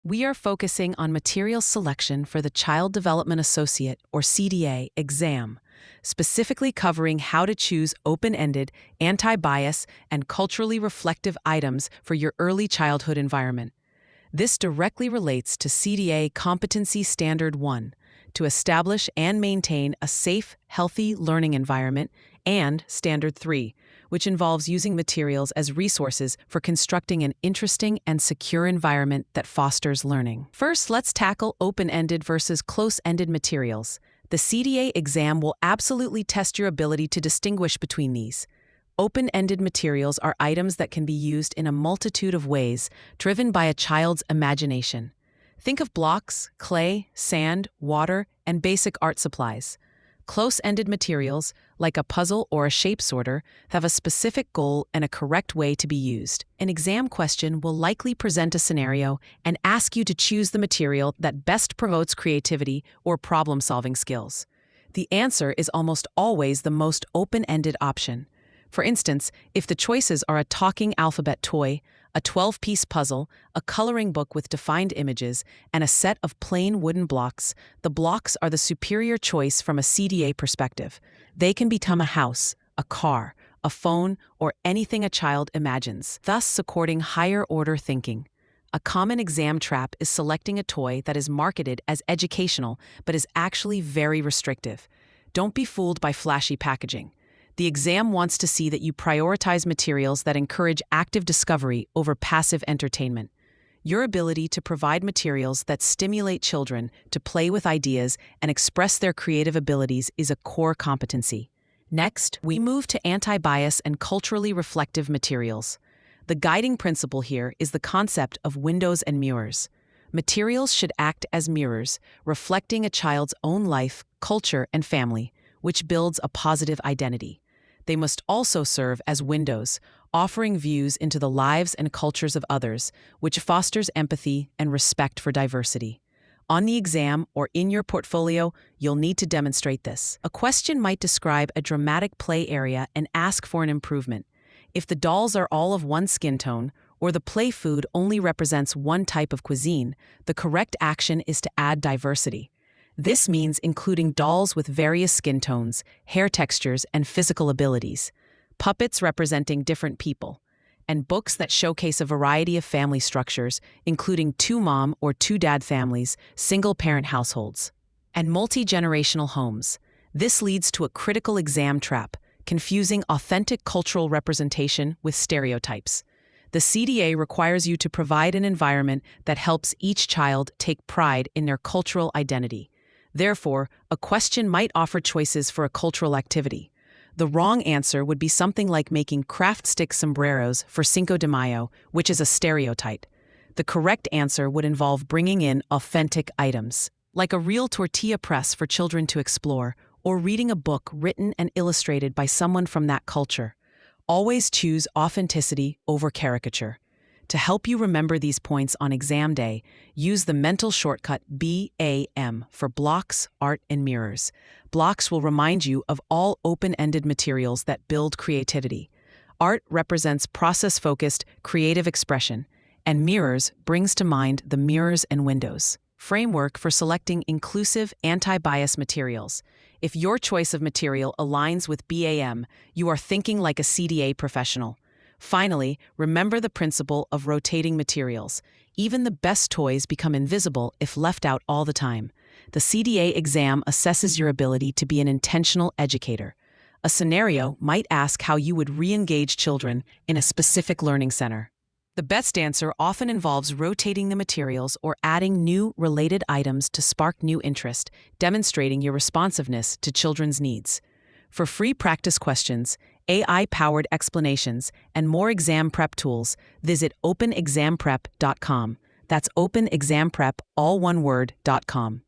We are focusing on material selection for the Child Development Associate, or CDA, exam, specifically covering how to choose open-ended, anti-bias, and culturally reflective items for your early childhood environment. This directly relates to CDA Competency Standard 1, to establish and maintain a safe, healthy learning environment, and Standard 3, which involves using materials as resources for constructing an interesting and secure environment that fosters learning. First, let's tackle open-ended versus close-ended materials. The CDA exam will absolutely test your ability to distinguish between these. Open-ended materials are items that can be used in a multitude of ways, driven by a child's imagination. Think of blocks, clay, sand, water, and basic art supplies. Close-ended materials, like a puzzle or a shape sorter, have a specific goal and a correct way to be used. An exam question will likely present a scenario and ask you to choose the material that best promotes creativity or problem-solving skills. The answer is almost always the most open-ended option. For instance, if the choices are a talking alphabet toy, a 12-piece puzzle, a coloring book with defined images, and a set of plain wooden blocks, the blocks are the superior choice from a CDA perspective. They can become a house, a car, a phone, or anything a child imagines, thus supporting higher-order thinking. A common exam trap is selecting a toy that is marketed as educational but is actually very restrictive. Don't be fooled by flashy packaging. The exam wants to see that you prioritize materials that encourage active discovery over passive entertainment. Your ability to provide materials that stimulate children to play with ideas and express their creative abilities is a core competency. Next, we move to anti-bias and culturally reflective materials. The guiding principle here is the concept of windows and mirrors. Materials should act as mirrors, reflecting a child's own life, culture, and family, which builds a positive identity. They must also serve as windows, offering views into the lives and cultures of others, which fosters empathy and respect for diversity. On the exam or in your portfolio, you'll need to demonstrate this. A question might describe a dramatic play area and ask for an improvement. If the dolls are all of one skin tone, or the play food only represents one type of cuisine, the correct action is to add diversity. This means including dolls with various skin tones, hair textures, and physical abilities, puppets representing different people, and books that showcase a variety of family structures, including two-mom or two-dad families, single-parent households, and multi-generational homes. This leads to a critical exam trap, confusing authentic cultural representation with stereotypes. The CDA requires you to provide an environment that helps each child take pride in their cultural identity. Therefore, a question might offer choices for a cultural activity. The wrong answer would be something like making craft stick sombreros for Cinco de Mayo, which is a stereotype. The correct answer would involve bringing in authentic items, like a real tortilla press for children to explore, or reading a book written and illustrated by someone from that culture. Always choose authenticity over caricature. To help you remember these points on exam day, use the mental shortcut BAM for blocks, art, and mirrors. Blocks will remind you of all open-ended materials that build creativity. Art represents process-focused, creative expression, and mirrors brings to mind the mirrors and windows. Framework for selecting inclusive, anti-bias materials. If your choice of material aligns with BAM, you are thinking like a CDA professional. Finally, remember the principle of rotating materials. Even the best toys become invisible if left out all the time. The CDA exam assesses your ability to be an intentional educator. A scenario might ask how you would re-engage children in a specific learning center. The best answer often involves rotating the materials or adding new, related items to spark new interest, demonstrating your responsiveness to children's needs. For free practice questions, AI-powered explanations, and more exam prep tools, visit openexamprep.com. That's openexamprep, all one word, .com.